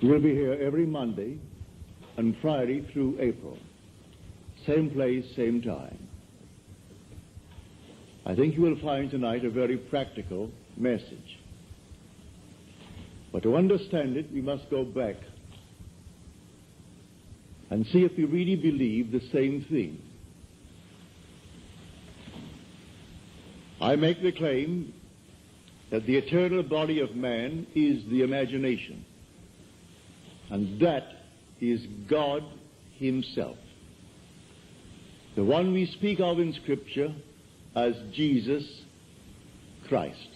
We'll be here every Monday and Friday through April. Same place, same time. I think you will find tonight a very practical message. But to understand it, we must go back and see if we really believe the same thing. I make the claim that the eternal body of man is the imagination, and that is God himself, the one we speak of in Scripture as Jesus Christ.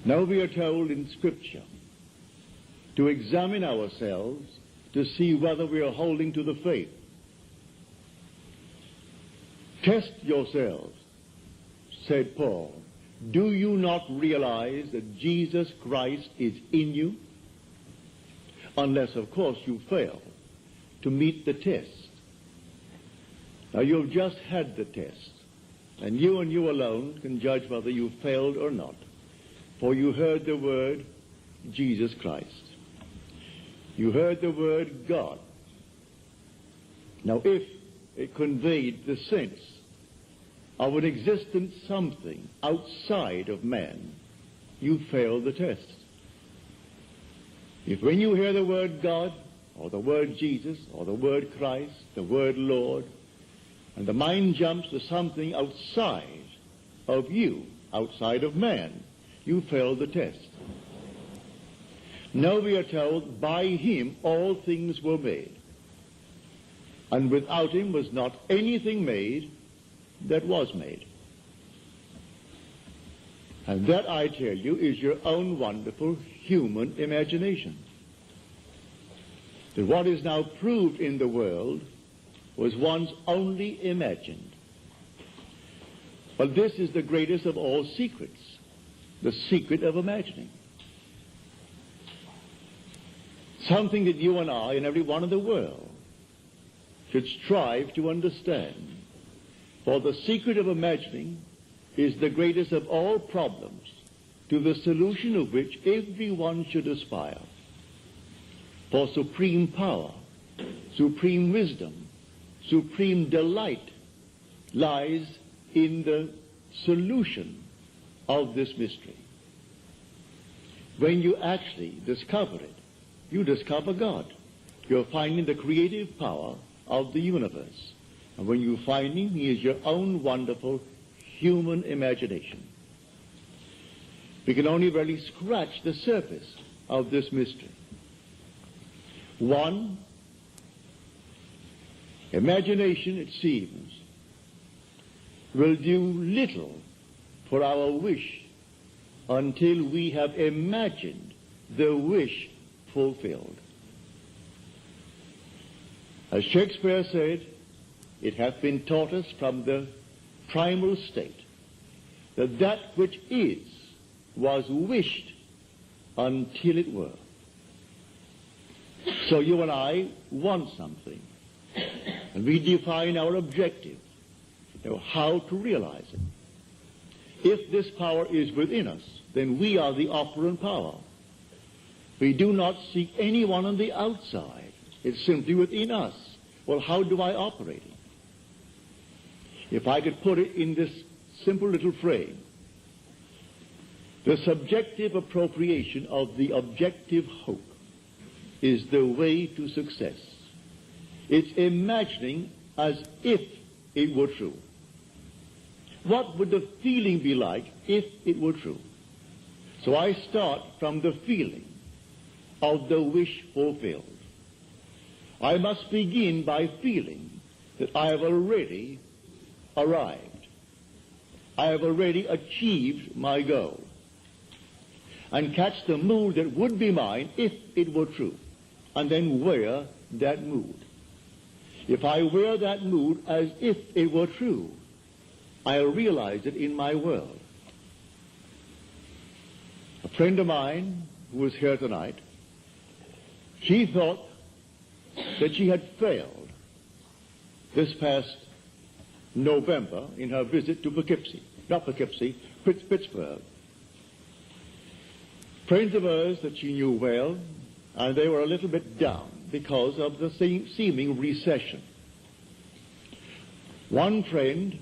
Now we are told in Scripture to examine ourselves to see whether we are holding to the faith. Test yourselves, said Paul. Do you not realize that Jesus Christ is in you? Unless, of course, you fail to meet the test. Now, you've just had the test, and you alone can judge whether you failed or not. For you heard the word Jesus Christ. You heard the word God. Now, if it conveyed the sense of an existent something outside of man, you failed the test. If when you hear the word God, or the word Jesus, or the word Christ, the word Lord, and the mind jumps to something outside of you, outside of man, you failed the test. Now we are told, by him all things were made, and without him was not anything made that was made. And that, I tell you, is your own wonderful human imagination. That what is now proved in the world was once only imagined. But this is the greatest of all secrets, the secret of imagining. Something that you and I and everyone in the world should strive to understand. For the secret of imagining is the greatest of all problems, to the solution of which everyone should aspire. For supreme power, supreme wisdom, supreme delight lies in the solution of this mystery. When you actually discover it, you discover God. You're finding the creative power of the universe. And when you find him, he is your own wonderful human imagination. We can only really scratch the surface of this mystery. One, imagination, it seems, will do little for our wish until we have imagined the wish fulfilled. As Shakespeare said, it hath been taught us from the primal state that that which is was wished until it were. So you and I want something, and we define our objective, how to realize it. If this power is within us, then we are the operant power. We do not seek anyone on the outside. It's simply within us. Well, how do I operate it? If I could put it in this simple little frame, the subjective appropriation of the objective hope is the way to success. It's imagining as if it were true. What would the feeling be like if it were true? So I start from the feeling of the wish fulfilled. I must begin by feeling that I have already arrived. I have already achieved my goal. And catch the mood that would be mine if it were true. And then wear that mood. If I wear that mood as if it were true, I'll realize it in my world. A friend of mine who was here tonight, she thought that she had failed this past November in her visit to Pittsburgh. friends of hers that she knew well, and they were a little bit down because of the seeming recession. One friend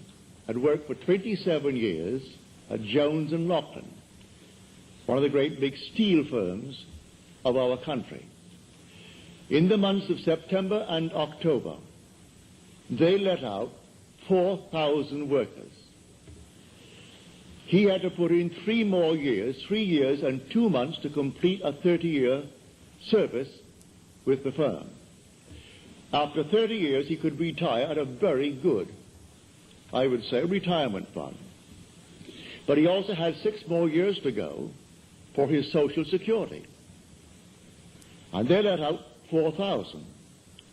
had worked for 27 years at Jones and Loughlin, one of the great big steel firms of our country. In the months of September and October, they let out 4,000 workers. He had to put in 3 years and 2 months to complete a 30-year service with the firm. After 30 years, he could retire at a very good, I would say, retirement fund. But he also had 6 more years to go for his Social Security. And they let out 4,000.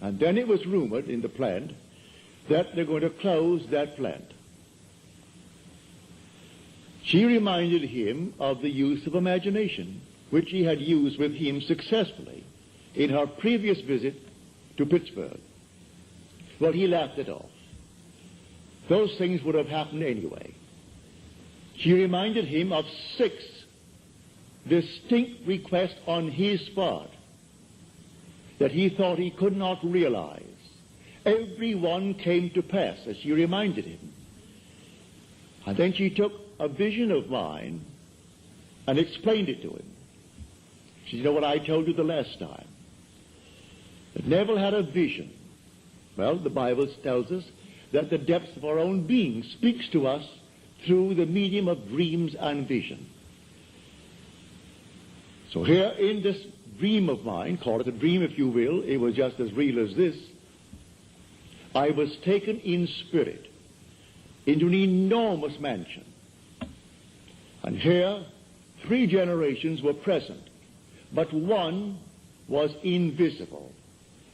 And then it was rumored in the plant that they're going to close that plant. She reminded him of the use of imagination, which he had used with him successfully in her previous visit to Pittsburgh. Well, he laughed it off. Those things would have happened anyway. She reminded him of 6 distinct requests on his part that he thought he could not realize. Every one came to pass, as she reminded him. And then she took a vision of mine and explained it to him. She said, you know what I told you the last time? That Neville had a vision. Well, the Bible tells us that the depths of our own being speaks to us through the medium of dreams and vision. So here in this dream of mine, call it a dream if you will, it was just as real as this, I was taken in spirit into an enormous mansion. And here 3 generations were present, but one was invisible,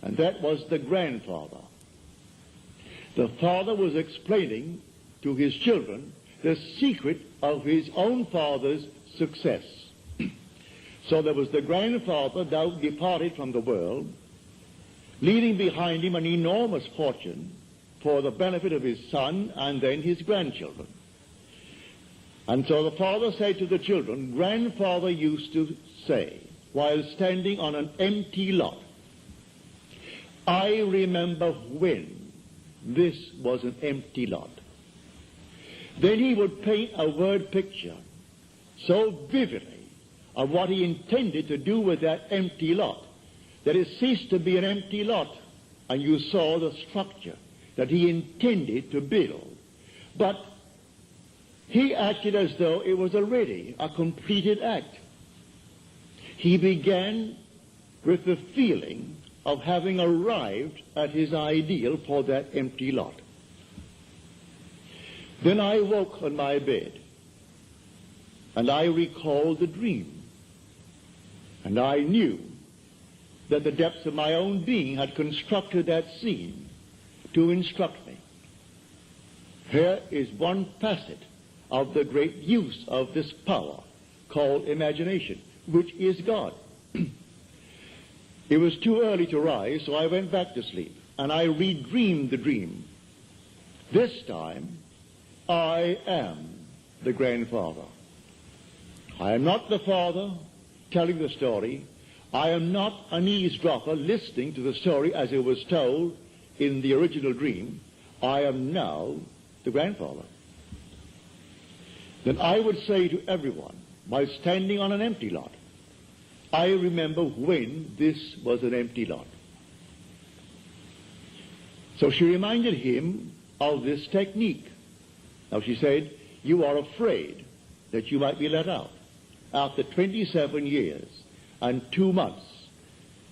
and that was the grandfather. The father was explaining to his children the secret of his own father's success. So there was the grandfather now departed from the world, leaving behind him an enormous fortune for the benefit of his son and then his grandchildren. And so the father said to the children, grandfather used to say, while standing on an empty lot, I remember when this was an empty lot. Then he would paint a word picture so vividly of what he intended to do with that empty lot, that it ceased to be an empty lot, and you saw the structure that he intended to build. But he acted as though it was already a completed act. He began with the feeling of having arrived at his ideal for that empty lot. Then I woke on my bed, and I recalled the dream. And I knew that the depths of my own being had constructed that scene to instruct me. Here is one facet of the great use of this power called imagination, which is God. It was too early to rise, so I went back to sleep, and I redreamed the dream. This time, I am the grandfather. I am not the father telling the story. I am not an eavesdropper listening to the story as it was told in the original dream. I am now the grandfather. Then I would say to everyone, by standing on an empty lot, I remember when this was an empty lot. So she reminded him of this technique. Now she said, you are afraid that you might be let out after 27 years and 2 months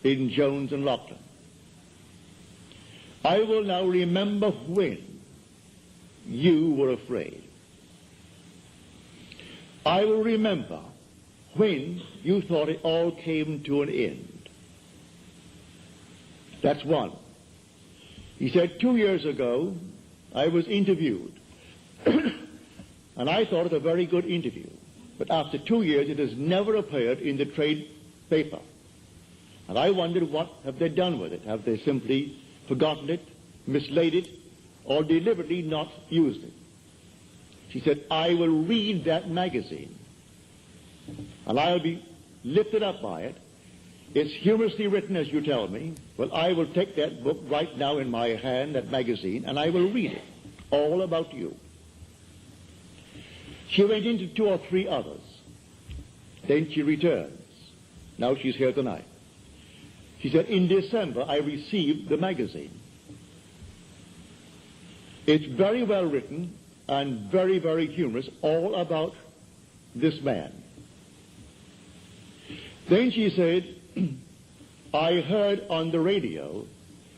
in Jones and Loughlin. I will now remember when you were afraid. I will remember when you thought it all came to an end. That's one. He said 2 years ago, I was interviewed, and I thought it a very good interview. But after 2 years, it has never appeared in the trade paper. And I wondered, what have they done with it? Have they simply forgotten it, mislaid it, or deliberately not used it? She said, I will read that magazine, and I'll be lifted up by it. It's humorously written, as you tell me. Well, I will take that book right now in my hand, that magazine, and I will read it, all about you. She went into 2 or 3 others. Then she returns. Now she's here tonight. She said, in December, I received the magazine. It's very well written and very, very humorous, all about this man. Then she said, I heard on the radio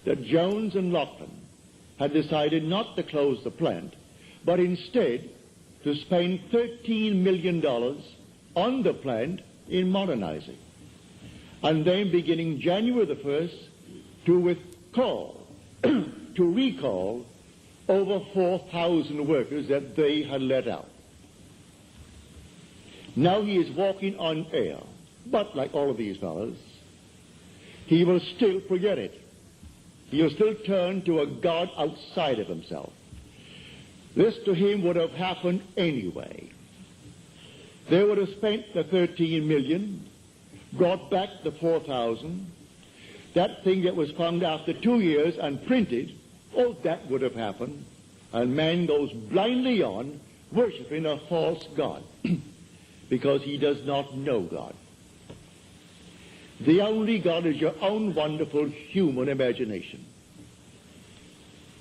that Jones and Lachlan had decided not to close the plant, but instead to spend $13 million on the plant in modernizing. And then beginning January the 1st, to recall over 4,000 workers that they had let out. Now he is walking on air, but like all of these fellows, he will still forget it. He will still turn to a God outside of himself. This to him would have happened anyway. They would have spent the 13 million, brought back the 4,000. That thing that was found after 2 years and printed, oh, that would have happened. And man goes blindly on worshiping a false God because he does not know God. The only God is your own wonderful human imagination.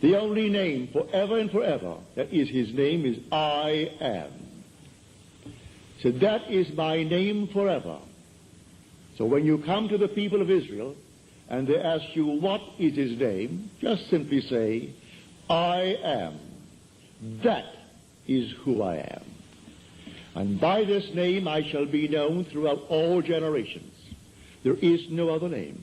The only name forever and forever that is his name is I am. So that is my name forever. So when you come to the people of Israel and they ask you what is his name, just simply say, I am. That is who I am. And by this name I shall be known throughout all generations. There is no other name.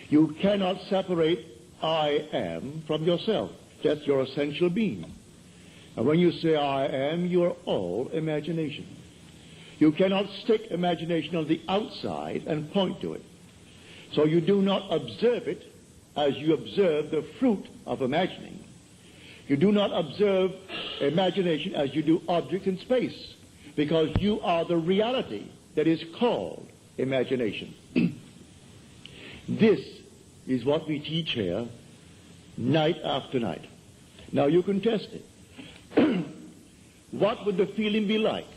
You cannot separate I am from yourself. That's your essential being. And when you say I am, you are all imagination. You cannot stick imagination on the outside and point to it. So you do not observe it as you observe the fruit of imagining. You do not observe imagination as you do objects in space, because you are the reality that is called imagination. This is what we teach here night after night. Now you can test it. What would the feeling be like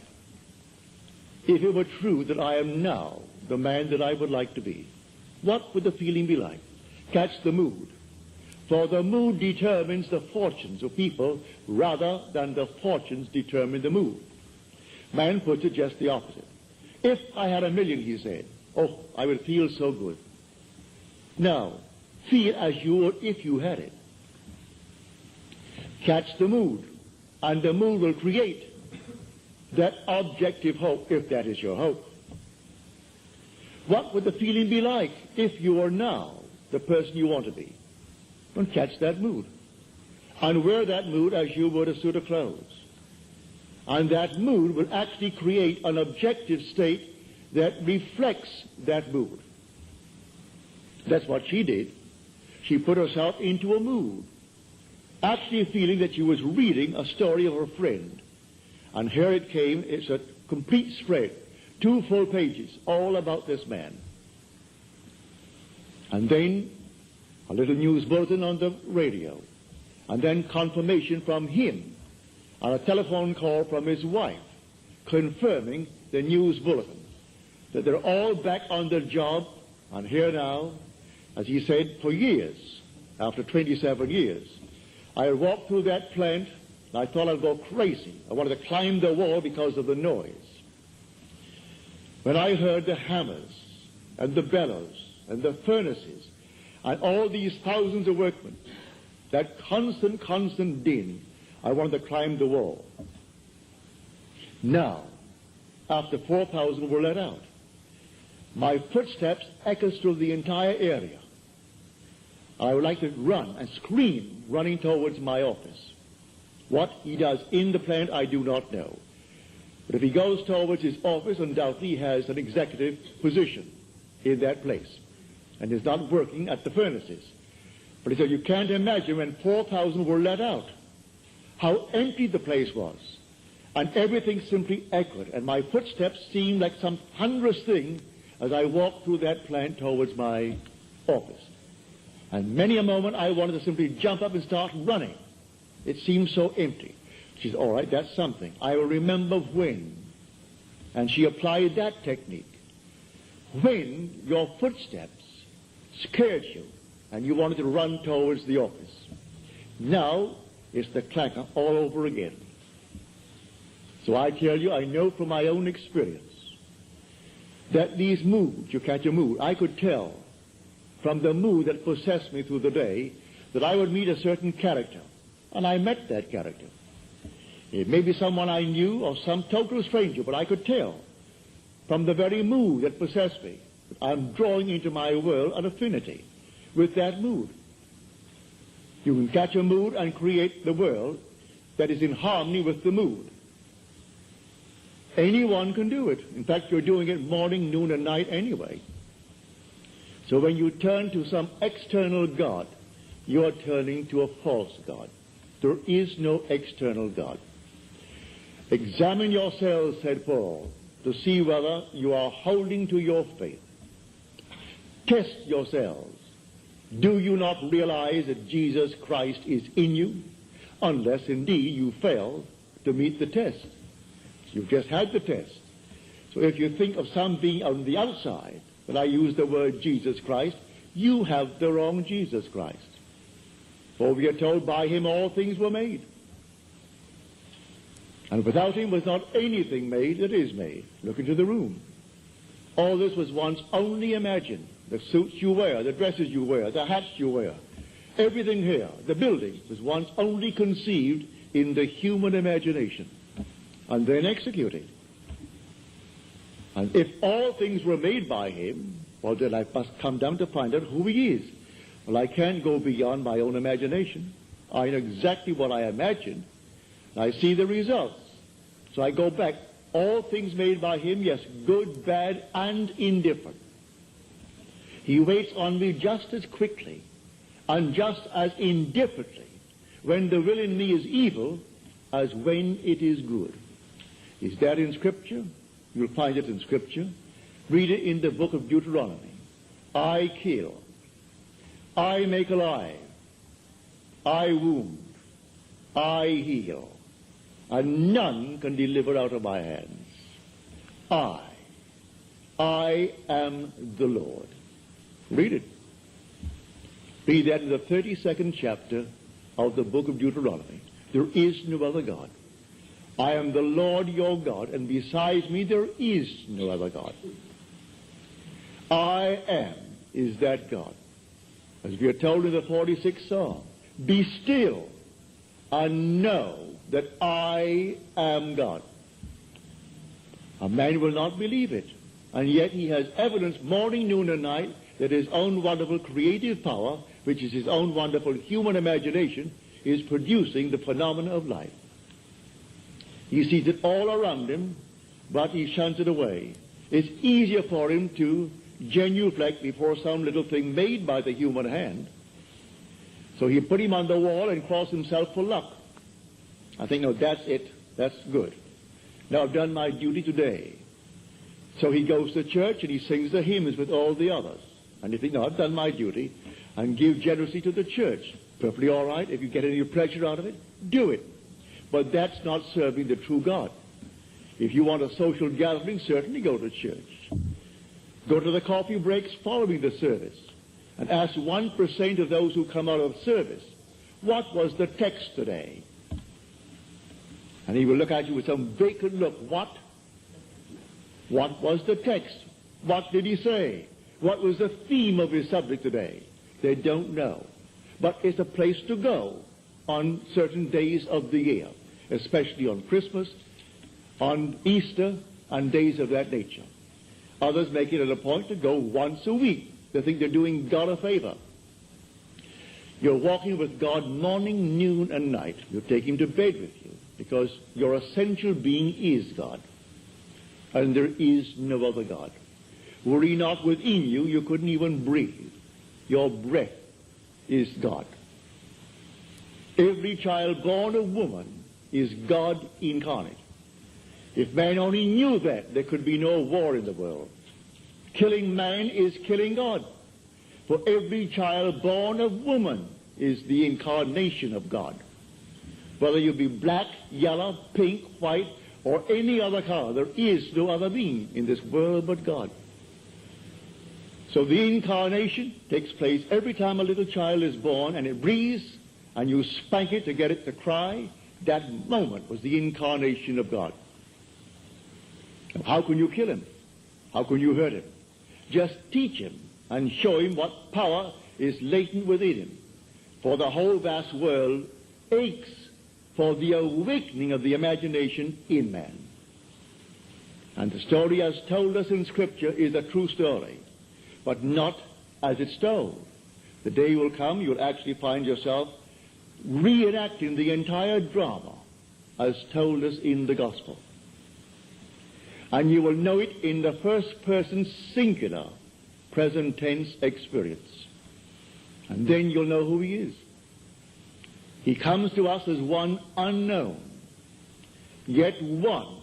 if it were true that I am now the man that I would like to be? What would the feeling be like? Catch the mood. For the mood determines the fortunes of people rather than the fortunes determine the mood. Man puts it just the opposite. If I had $1 million, he said, oh, I would feel so good. Now, feel as you would if you had it. Catch the mood, and the mood will create that objective hope, if that is your hope. What would the feeling be like if you are now the person you want to be? And catch that mood. And wear that mood as you would a suit of clothes. And that mood will actually create an objective state that reflects that mood. That's what she did. She put herself into a mood, actually feeling that she was reading a story of her friend. And here it came. It's a complete spread, 2 full pages, all about this man. And then a little news bulletin on the radio, and then confirmation from him, and a telephone call from his wife confirming the news bulletin, that they're all back on their job, and here now, as he said, for years, after 27 years, I walked through that plant, and I thought I'd go crazy. I wanted to climb the wall because of the noise. When I heard the hammers, and the bellows, and the furnaces, and all these thousands of workmen, that constant din, I wanted to climb the wall. Now, after 4,000 were let out, my footsteps echoed through the entire area. I would like to run and scream, running towards my office. What he does in the plant, I do not know. But if he goes towards his office, undoubtedly he has an executive position in that place, and is not working at the furnaces. But he said, you can't imagine when 4,000 were let out, how empty the place was, And everything simply echoed, and my footsteps seemed like some thunderous thing as I walked through that plant towards my office. And many a moment I wanted to simply jump up and start running. It seemed so empty. She said, all right, that's something. I will remember when. And she applied that technique. When your footsteps scared you and you wanted to run towards the office. Now it's the clacker all over again. So I tell you, I know from my own experience that these moods, you catch a mood, I could tell from the mood that possessed me through the day that I would meet a certain character. And I met that character. It may be someone I knew or some total stranger, but I could tell from the very mood that possessed me that I'm drawing into my world an affinity with that mood. You can catch a mood and create the world that is in harmony with the mood. Anyone can do it. In fact, you're doing it morning, noon, and night anyway. So when you turn to some external God, you are turning to a false God. There is no external God. Examine yourselves, said Paul, to see whether you are holding to your faith. Test yourselves. Do you not realize that Jesus Christ is in you? Unless indeed you fail to meet the test. You've just had the test. So if you think of some being on the outside, when I use the word Jesus Christ, you have the wrong Jesus Christ. For we are told by him all things were made. And without him was not anything made that is made. Look into the room. All this was once only imagined. The suits you wear, the dresses you wear, the hats you wear, everything here, the building, was once only conceived in the human imagination and then executed. And if all things were made by him, well, then I must come down to find out who he is. Well, I can't go beyond my own imagination. I know exactly what I imagined. I see the results. So I go back. All things made by him, yes, good, bad, and indifferent. He waits on me just as quickly and just as indifferently when the will in me is evil as when it is good. Is that in Scripture? You'll find it in Scripture. Read it in the book of Deuteronomy. I kill. I make alive. I wound. I heal. And none can deliver out of my hands. I am the Lord. Read it. Read that in the 32nd chapter of the book of Deuteronomy. There is no other God. I am the Lord your God, and besides me there is no other God. I am is that God. As we are told in the 46th Psalm, be still and know that I am God. A man will not believe it, and yet he has evidence morning, noon, and night that his own wonderful creative power, which is his own wonderful human imagination, is producing the phenomena of life. He sees it all around him, but he shuns it away. It's easier for him to genuflect before some little thing made by the human hand. So he put him on the wall and cross himself for luck. I think, no, that's it. That's good. Now I've done my duty today. So he goes to church and he sings the hymns with all the others. And you think, no, I've done my duty, and give generously to the church. Perfectly all right. If you get any pleasure out of it, do it. But that's not serving the true God. If you want a social gathering, certainly go to church. Go to the coffee breaks following the service and ask 1% of those who come out of service, what was the text today? And he will look at you with some vacant look. What? What was the text? What did he say? What was the theme of his subject today? They don't know. But it's a place to go on certain days of the year, especially on Christmas, on Easter, and days of that nature. Others make it a point to go once a week. They think they're doing God a favor. You're walking with God morning, noon, and night. You take him to bed with you because your essential being is God. And there is no other God. Were he not within you, you couldn't even breathe. Your breath is God. Every child born of woman is God incarnate. If man only knew that, there could be no war in the world. Killing man is killing God. For every child born of woman is the incarnation of God. Whether you be black, yellow, pink, white, or any other color, there is no other being in this world but God. So the incarnation takes place every time a little child is born and it breathes, and you spank it to get it to cry. That moment was the incarnation of God. Now, how can you kill him? How can you hurt him? Just teach him and show him what power is latent within him. For the whole vast world aches for the awakening of the imagination in man. And the story as told us in Scripture is a true story, but not as it's told. The day will come you'll actually find yourself reenacting the entire drama as told us in the Gospel. And you will know it in the first person singular, present tense experience. And then you'll know who he is. He comes to us as one unknown, yet one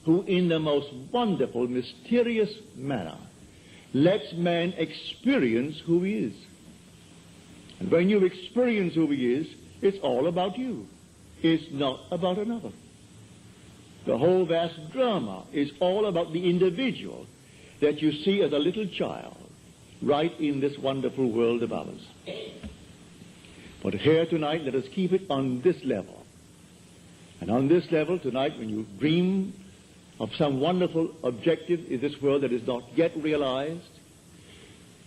who in the most wonderful, mysterious manner lets man experience who he is. And when you experience who he is, it's all about you. It's not about another. The whole vast drama is all about the individual that you see as a little child right in this wonderful world of ours. But here tonight, let us keep it on this level. And on this level tonight, when you dream of some wonderful objective in this world that is not yet realized,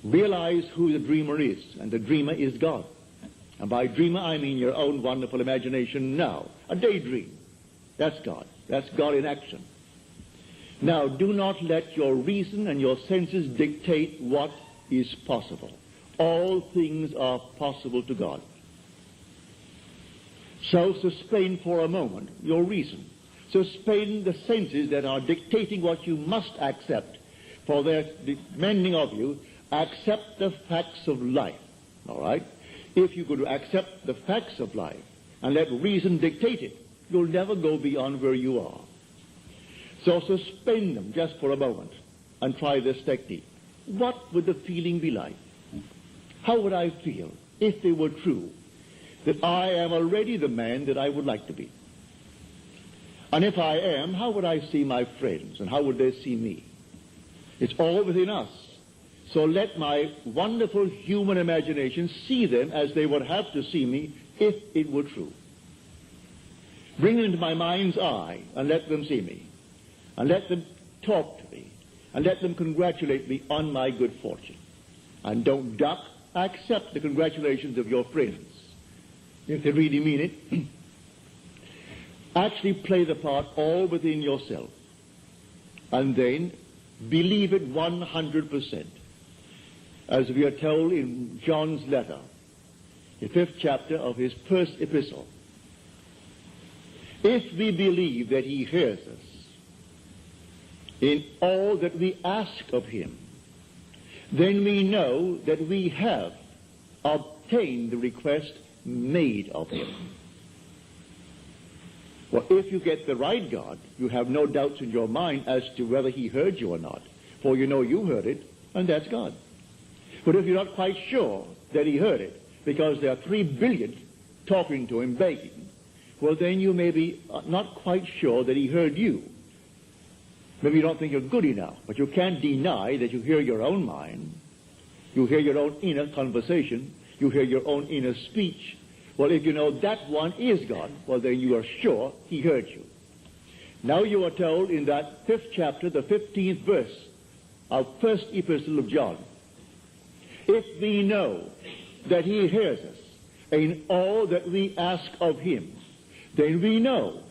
realize who the dreamer is. And the dreamer is God. And by dreamer, I mean your own wonderful imagination now. A daydream. That's God. That's God in action. Now, do not let your reason and your senses dictate what is possible. All things are possible to God. So suspend for a moment your reason. Suspend the senses that are dictating what you must accept. For their demanding of you, accept the facts of life. All right? If you could accept the facts of life and let reason dictate it, you'll never go beyond where you are. So suspend them just for a moment and try this technique. What would the feeling be like? How would I feel if they were true, that I am already the man that I would like to be? And if I am, how would I see my friends, and how would they see me? It's all within us. So let my wonderful human imagination see them as they would have to see me if it were true. Bring them into my mind's eye and let them see me. And let them talk to me. And let them congratulate me on my good fortune. And don't duck. Accept the congratulations of your friends, if they really mean it. Actually play the part all within yourself. And then believe it 100%. As we are told in John's letter, the 5th chapter of his first epistle. If we believe that he hears us in all that we ask of him, then we know that we have obtained the request made of him. Well, if you get the right God, you have no doubts in your mind as to whether he heard you or not, for you know you heard it, and that's God. But if you're not quite sure that he heard it, because there are 3 billion talking to him, begging, well, then you may be not quite sure that he heard you. Maybe you don't think you're good enough, but you can't deny that you hear your own mind. You hear your own inner conversation. You hear your own inner speech. Well, if you know that one is God, well, then you are sure he heard you. Now you are told in that 5th chapter, the 15th verse of first epistle of John, if we know that he hears us in all that we ask of him, then we know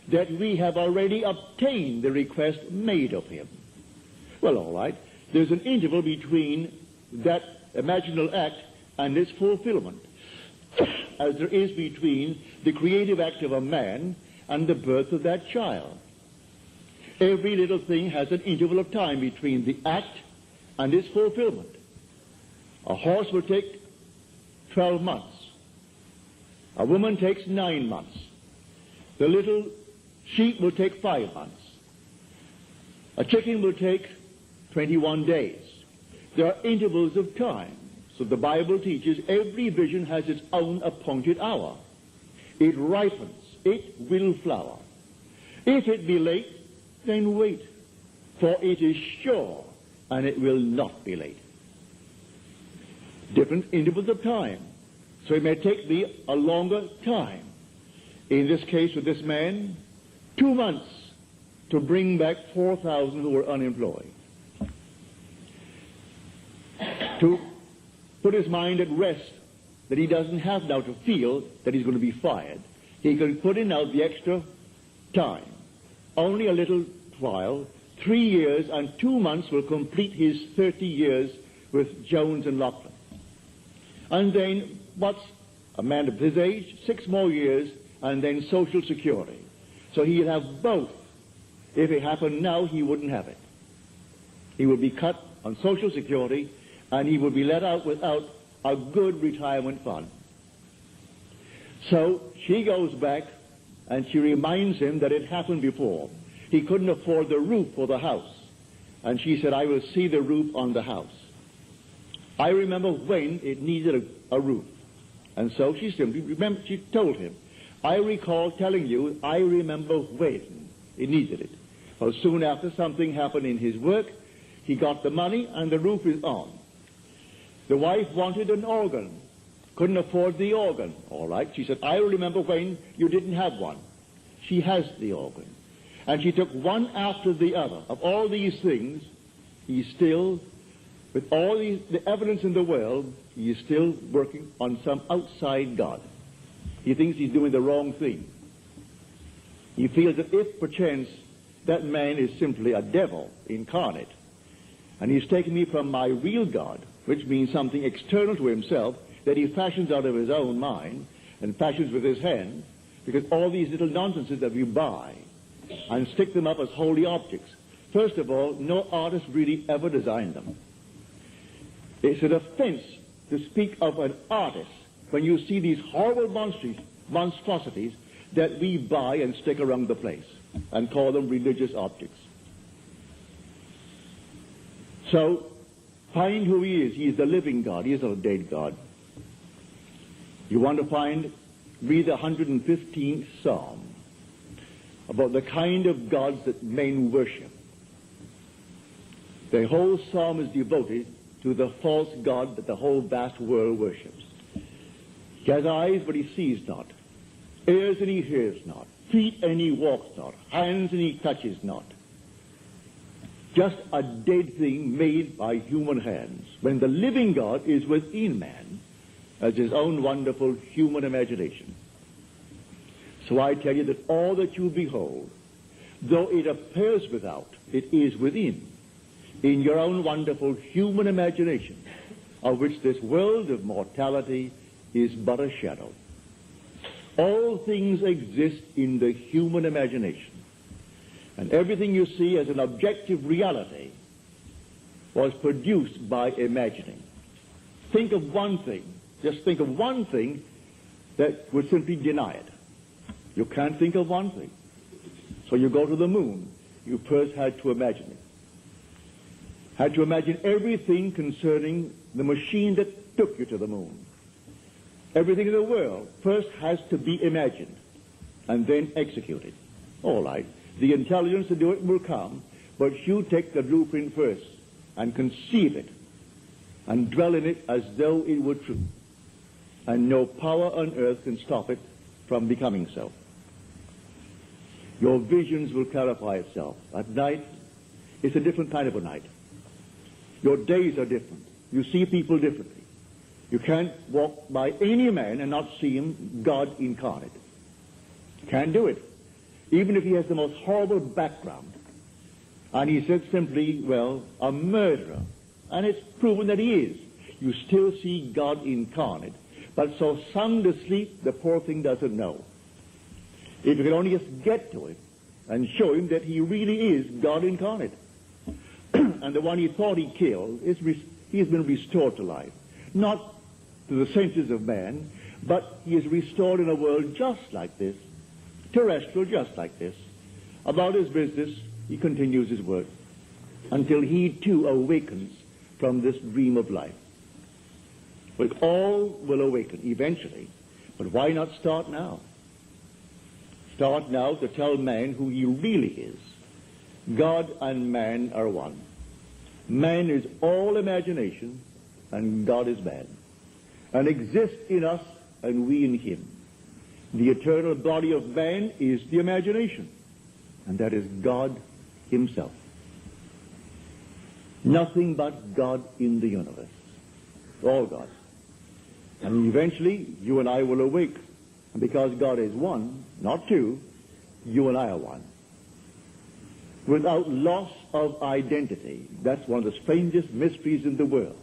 that we have already obtained the request made of him. Well, all right. There's an interval between that imaginal act and its fulfillment, as there is between the creative act of a man and the birth of that child. Every little thing has an interval of time between the act and its fulfillment. A horse will take 12 months. A woman takes 9 months. The little sheep will take 5 months. A chicken will take 21 days. There are intervals of time. So the Bible teaches every vision has its own appointed hour. It ripens. It will flower. If it be late, then wait, for it is sure, and it will not be late. Different intervals of time. So it may take thee a longer time. In this case with this man, 2 months to bring back 4,000 who were unemployed. To put his mind at rest that he doesn't have now to feel that he's going to be fired. He can put in now the extra time. Only a little while, 3 years and 2 months will complete his 30 years with Jones and Lachlan. And then, what's a man of his age? 6 more years, and then Social Security. So he'll have both. If it happened now, he wouldn't have it. He would be cut on Social Security, and he would be let out without a good retirement fund. So she goes back, and she reminds him that it happened before. He couldn't afford the roof for the house. And she said, I will see the roof on the house. I remember when it needed a roof. And so she told him, I recall telling you, I remember when it needed it. Well, soon after, something happened in his work. He got the money, and the roof is on. The wife wanted an organ. Couldn't afford the organ. All right. She said, I remember when you didn't have one. She has the organ. And she took one after the other. Of all these things, he's still, with all the evidence in the world, he is still working on some outside God. He thinks he's doing the wrong thing. He feels that if perchance that man is simply a devil incarnate, and he's taken me from my real God, which means something external to himself that he fashions out of his own mind and fashions with his hand, because all these little nonsenses that we buy and stick them up as holy objects. First of all, no artist really ever designed them. It's an offense to speak of an artist when you see these horrible monstrosities that we buy and stick around the place and call them religious objects. So, find who he is. He is the living God. He is not a dead God. You want to read the 115th Psalm about the kind of gods that men worship. The whole psalm is devoted to the false god that the whole vast world worships. He has eyes, but he sees not. Ears, and he hears not. Feet, and he walks not. Hands, and he touches not. Just a dead thing made by human hands, when the living God is within man as his own wonderful human imagination. So I tell you that all that you behold, though it appears without, it is within, in your own wonderful human imagination, of which this world of mortality is but a shadow. All things exist in the human imagination. And everything you see as an objective reality was produced by imagining. Think of one thing, just think of one thing that would simply deny it. You can't think of one thing. So you go to the moon. You first had to imagine it. Had to imagine everything concerning the machine that took you to the moon. Everything in the world first has to be imagined and then executed. All right. The intelligence to do it will come, but you take the blueprint first and conceive it and dwell in it as though it were true. And no power on earth can stop it from becoming so. Your visions will clarify itself. At night, it's a different kind of a night. Your days are different. You see people differently. You can't walk by any man and not see him God incarnate. Can't do it. Even if he has the most horrible background. And he said simply, well, a murderer. And it's proven that he is. You still see God incarnate. But so sound asleep, the poor thing doesn't know. If you could only just get to it and show him that he really is God incarnate. And the one he thought he killed, he has been restored to life. Not to the senses of man, but he is restored in a world just like this, terrestrial just like this. About his business, he continues his work. until he too awakens from this dream of life. We all will awaken eventually, but why not start now? Start now to tell man who he really is. God and man are one. Man is all imagination, and God is man, and exists in us and we in him. The eternal body of man is the imagination, and that is God himself. Nothing but God in the universe. All God. And eventually, you and I will awake. And because God is one, not two, you and I are one. Without loss of identity. That's one of the strangest mysteries in the world.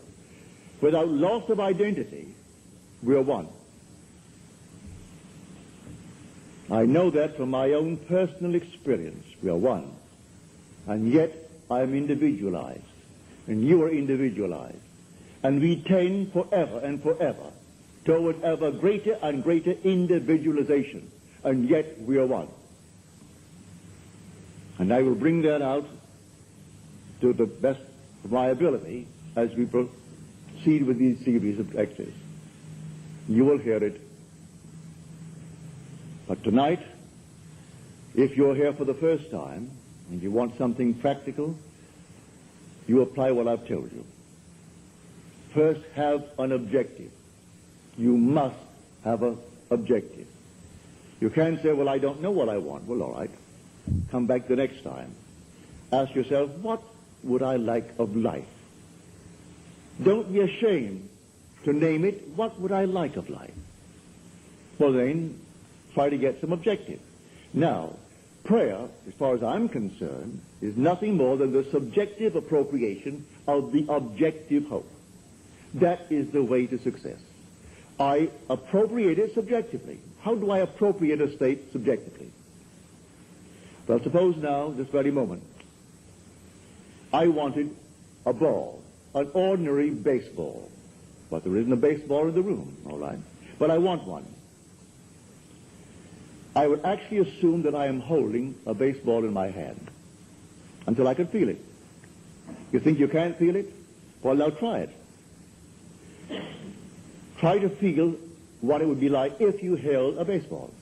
Without loss of identity, we are one. I know that from my own personal experience. We are one. And yet, I am individualized. And you are individualized. And we tend forever and forever toward ever greater and greater individualization. And yet, we are one. And I will bring that out to the best of my ability as we proceed with these series of lectures. You will hear it. But tonight, if you're here for the first time and you want something practical, you apply what I've told you. First, have an objective. You must have an objective. You can't say, well, I don't know what I want. Well, all right. Come back the next time. Ask yourself, what would I like of life? Don't be ashamed to name it. What would I like of life? Well, then, try to get some objective. Now, prayer, as far as I'm concerned, is nothing more than the subjective appropriation of the objective hope. That is the way to success. I appropriate it subjectively. How do I appropriate a state subjectively? Well, suppose now, this very moment, I wanted a ball, an ordinary baseball. But there isn't a baseball in the room, all right? But I want one. I would actually assume that I am holding a baseball in my hand until I can feel it. You think you can't feel it? Well, now try it. Try to feel what it would be like if you held a baseball.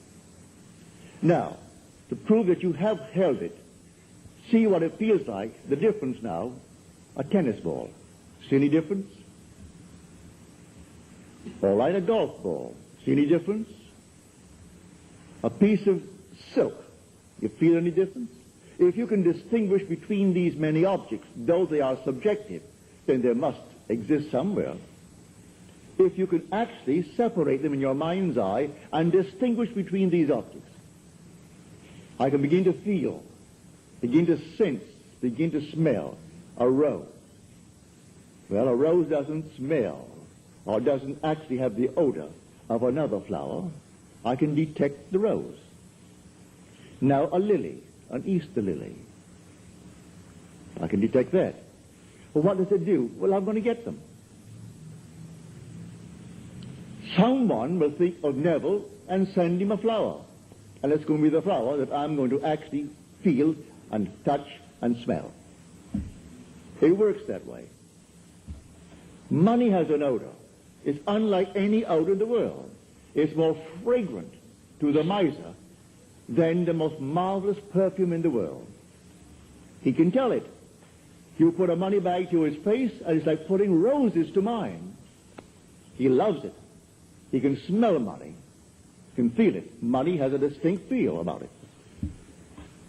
Now, to prove that you have held it, see what it feels like, the difference now, a tennis ball. See any difference? All right, a golf ball. See any difference? A piece of silk. You feel any difference? If you can distinguish between these many objects, though they are subjective, then there must exist somewhere. If you can actually separate them in your mind's eye and distinguish between these objects, I can begin to feel, begin to sense, begin to smell a rose. Well, a rose doesn't smell or doesn't actually have the odor of another flower. I can detect the rose. Now a lily, an Easter lily. I can detect that. Well, what does it do? Well, I'm going to get them. Someone will think of Neville and send him a flower. And it's going to be the flower that I'm going to actually feel and touch and smell. It works that way. Money has an odor. It's unlike any odor in the world. It's more fragrant to the miser than the most marvelous perfume in the world. He can tell it. You put a money bag to his face, and it's like putting roses to mine. He loves it. He can smell money. He can feel it. Money has a distinct feel about it.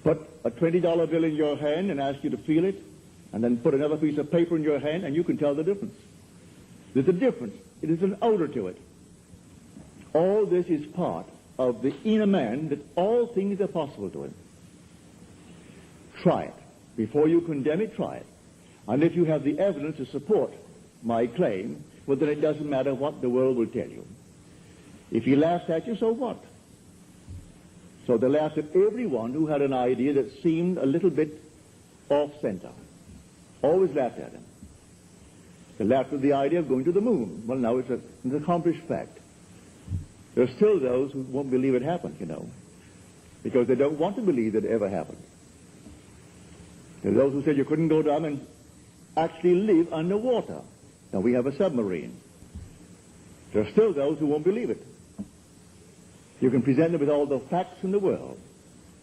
Put a $20 bill in your hand and ask you to feel it, and then put another piece of paper in your hand, and you can tell the difference. There's a difference. It is an odor to it. All this is part of the inner man, that all things are possible to him. Try it. Before you condemn it, try it. And if you have the evidence to support my claim, well, then it doesn't matter what the world will tell you. If he laughs at you, so what? So they laughed at everyone who had an idea that seemed a little bit off-center. Always laughed at him. They laughed at the idea of going to the moon. Well, now it's an accomplished fact. There are still those who won't believe it happened, you know, because they don't want to believe that it ever happened. There are those who said you couldn't go down and actually live underwater. Now we have a submarine. There are still those who won't believe it. You can present them with all the facts in the world,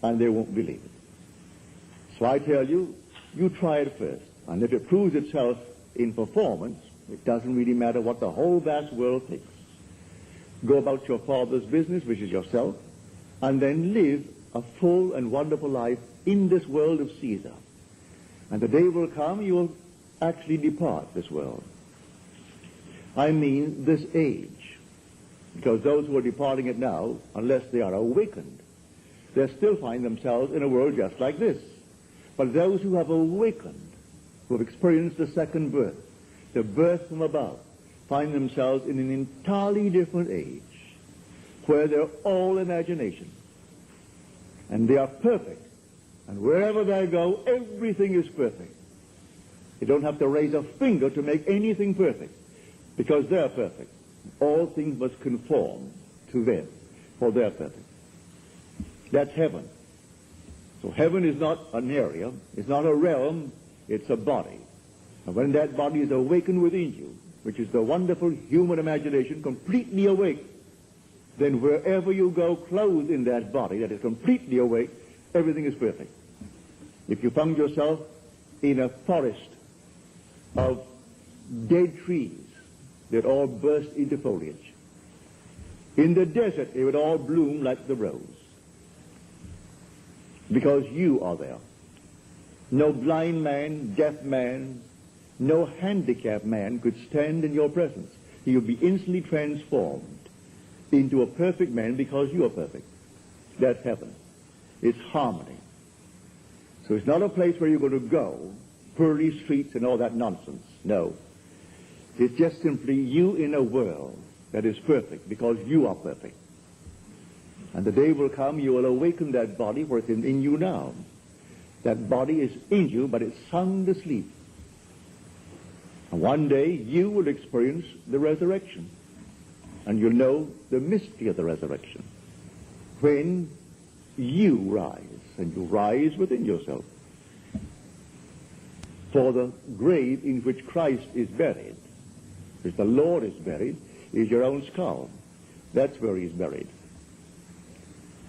and they won't believe it. So I tell you, you try it first. And if it proves itself in performance, it doesn't really matter what the whole vast world thinks. Go about your Father's business, which is yourself, and then live a full and wonderful life in this world of Caesar. And the day will come you will actually depart this world. I mean this age. Because those who are departing it now, unless they are awakened, they still find themselves in a world just like this. But those who have awakened, who have experienced the second birth, the birth from above, find themselves in an entirely different age, where they're all imagination. And they are perfect. And wherever they go, everything is perfect. You don't have to raise a finger to make anything perfect, because they're perfect. All things must conform to them, for they're perfect. That's heaven. So heaven is not an area, it's not a realm, it's a body. And when that body is awakened within you, which is the wonderful human imagination completely awake, then wherever you go clothed in that body that is completely awake, everything is perfect. If you found yourself in a forest of dead trees, they'd all burst into foliage. In the desert, it would all bloom like the rose. Because you are there. No blind man, deaf man, no handicapped man could stand in your presence. He would be instantly transformed into a perfect man because you are perfect. That's heaven. It's harmony. So it's not a place where you're going to go, pearly streets and all that nonsense. No. It's just simply you in a world that is perfect because you are perfect. And the day will come you will awaken that body where it's in you now. That body is in you, but it's sound asleep. And one day you will experience the resurrection. And you'll know the mystery of the resurrection. When you rise, and you rise within yourself. For the grave in which Christ is buried, which the Lord is buried, is your own skull. That's where he's buried.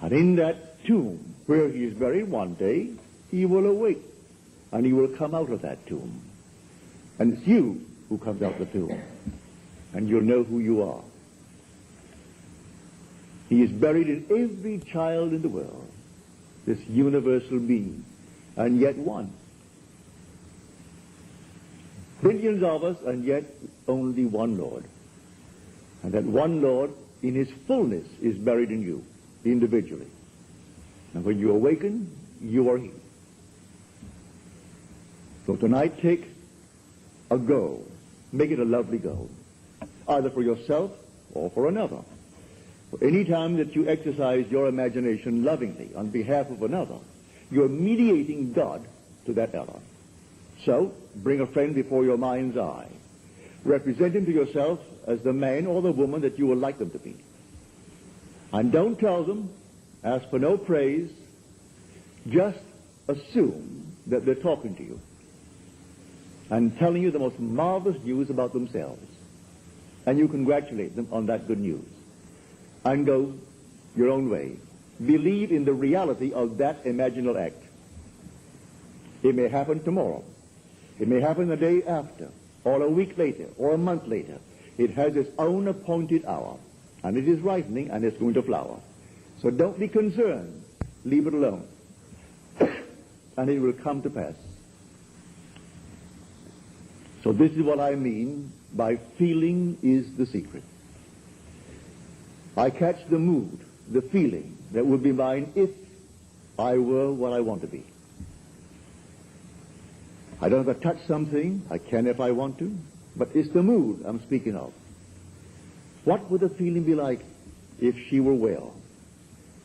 And in that tomb where he is buried, one day he will awake, and he will come out of that tomb. And it's you who comes out of the tomb, and you'll know who you are. He is buried in every child in the world, this universal being, and yet one. Billions of us, and yet only one Lord. And that one Lord, in his fullness, is buried in you, individually. And when you awaken, you are he. So tonight, take a goal. Make it a lovely goal, either for yourself or for another. For any time that you exercise your imagination lovingly on behalf of another, you're mediating God to that other. So, bring a friend before your mind's eye. Represent him to yourself as the man or the woman that you would like them to be. And don't tell them, ask for no praise, just assume that they're talking to you and telling you the most marvelous news about themselves. And you congratulate them on that good news. And go your own way. Believe in the reality of that imaginal act. It may happen tomorrow. It may happen the day after, or a week later, or a month later. It has its own appointed hour, and it is ripening, and it's going to flower. So don't be concerned. Leave it alone. And it will come to pass. So this is what I mean by feeling is the secret. I catch the mood, the feeling that would be mine if I were what I want to be. I don't have to touch something. I can if I want to. But it's the mood I'm speaking of. What would the feeling be like if she were well?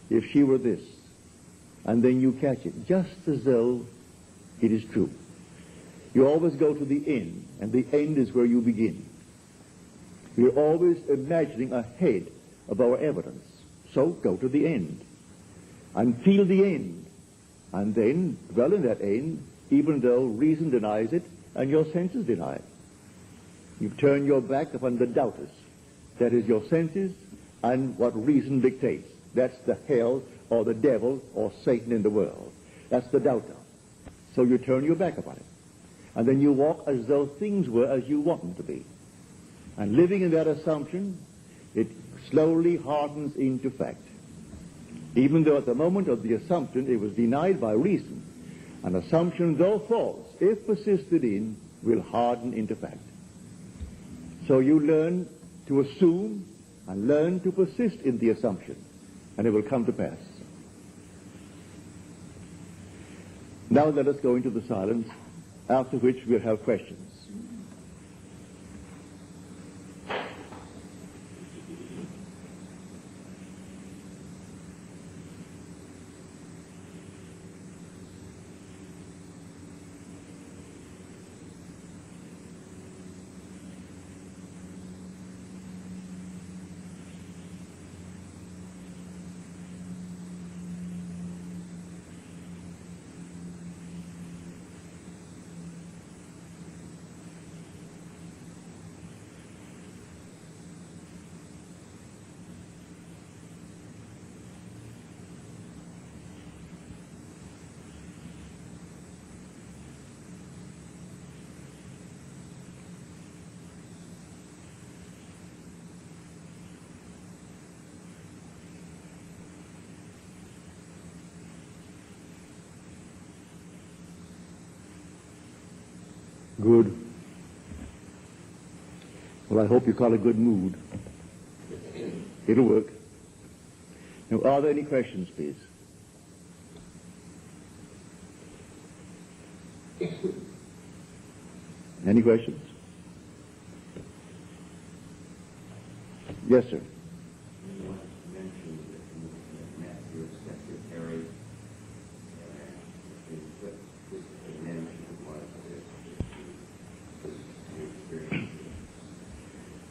If she were this? And then you catch it, just as though it is true. You always go to the end, and the end is where you begin. We're always imagining ahead of our evidence. So go to the end and feel the end. And then dwell in that end even though reason denies it and your senses deny it. You turn your back upon the doubters. That is your senses and what reason dictates. That's the hell or the devil or Satan in the world. That's the doubter. So you turn your back upon it. And then you walk as though things were as you want them to be. And living in that assumption, it slowly hardens into fact. Even though at the moment of the assumption it was denied by reason, an assumption, though false, if persisted in, will harden into fact. So you learn to assume and learn to persist in the assumption, and it will come to pass. Now let us go into the silence, after which we'll have questions. Good. Well, I hope you call it good mood. It'll work. Now, are there any questions, please? Any questions? Yes, sir.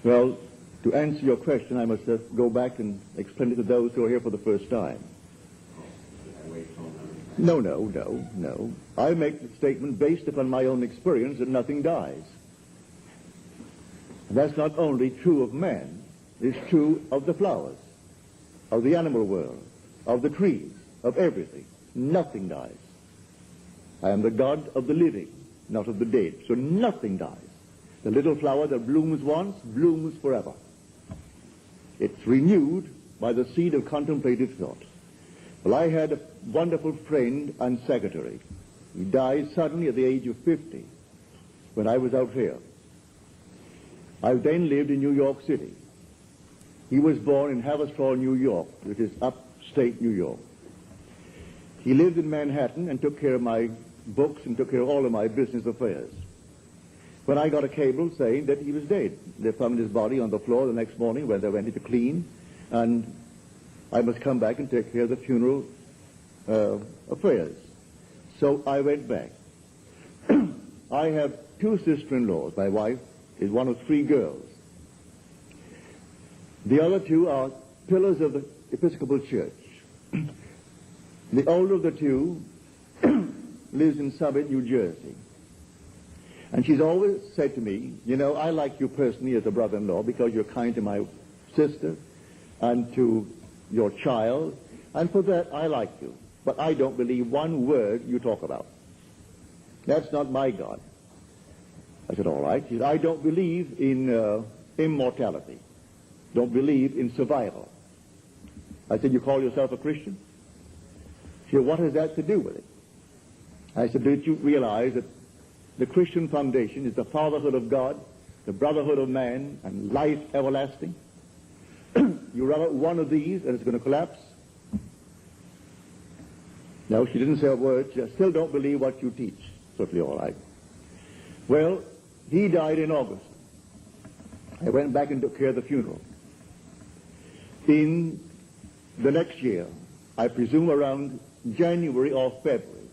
Well, to answer your question, I must go back and explain it to those who are here for the first time. No. I make the statement based upon my own experience that nothing dies. And that's not only true of man, it's true of the flowers, of the animal world, of the trees, of everything. Nothing dies. I am the God of the living, not of the dead. So nothing dies. The little flower that blooms once, blooms forever. It's renewed by the seed of contemplative thought. Well, I had a wonderful friend and secretary. He died suddenly at the age of 50 when I was out here. I then lived in New York City. He was born in Haverstraw, New York, which is upstate New York. He lived in Manhattan and took care of my books and took care of all of my business affairs. When I got a cable saying that he was dead, they found his body on the floor the next morning when they went in to clean, and I must come back and take care of the funeral affairs. So I went back. I have two sister-in-laws. My wife is one of three girls. The other two are pillars of the Episcopal Church. The older of the two lives in Summit, New Jersey. And she's always said to me, you know, I like you personally as a brother-in-law because you're kind to my sister and to your child, and for that I like you. But I don't believe one word you talk about. That's not my God. I said, all right. She said, I don't believe in immortality. Don't believe in survival. I said, you call yourself a Christian? She said, what has that to do with it? I said, did you realize that the Christian foundation is the fatherhood of God, the brotherhood of man, and life everlasting? You run out one of these and it's going to collapse? No, she didn't say a word. She said, I still don't believe what you teach. Certainly all right. Well, he died in August. I went back and took care of the funeral. In the next year, I presume around January or February,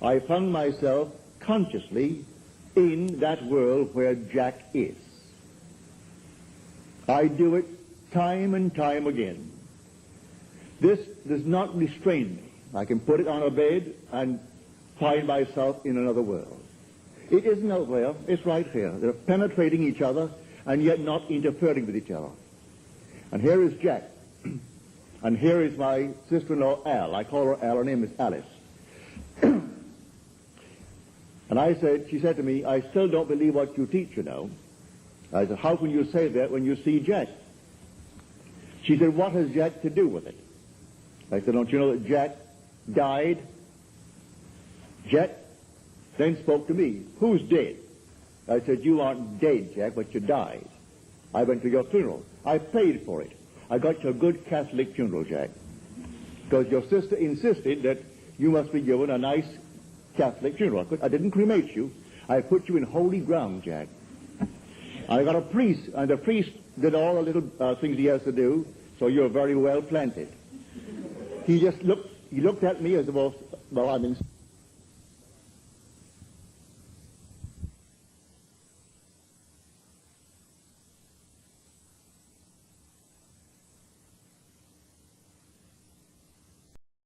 I found myself consciously in that world where Jack is. I do it time and time again. This does not restrain me. I can put it on a bed and find myself in another world. It isn't out there, it's right here. They're penetrating each other and yet not interfering with each other. And here is Jack. And here is my sister-in-law, Al. I call her Al. Her name is Alice. And she said to me, I still don't believe what you teach, you know. I said, how can you say that when you see Jack? She said, what has Jack to do with it? I said, don't you know that Jack died? Jack then spoke to me, who's dead? I said, you aren't dead, Jack, but you died. I went to your funeral. I paid for it. I got you a good Catholic funeral, Jack. Because your sister insisted that you must be given a nice Catholic funeral. I didn't cremate you. I put you in holy ground, Jack. I got a priest, and the priest did all the little things he has to do, so you're very well planted. He looked at me as well, I'm in...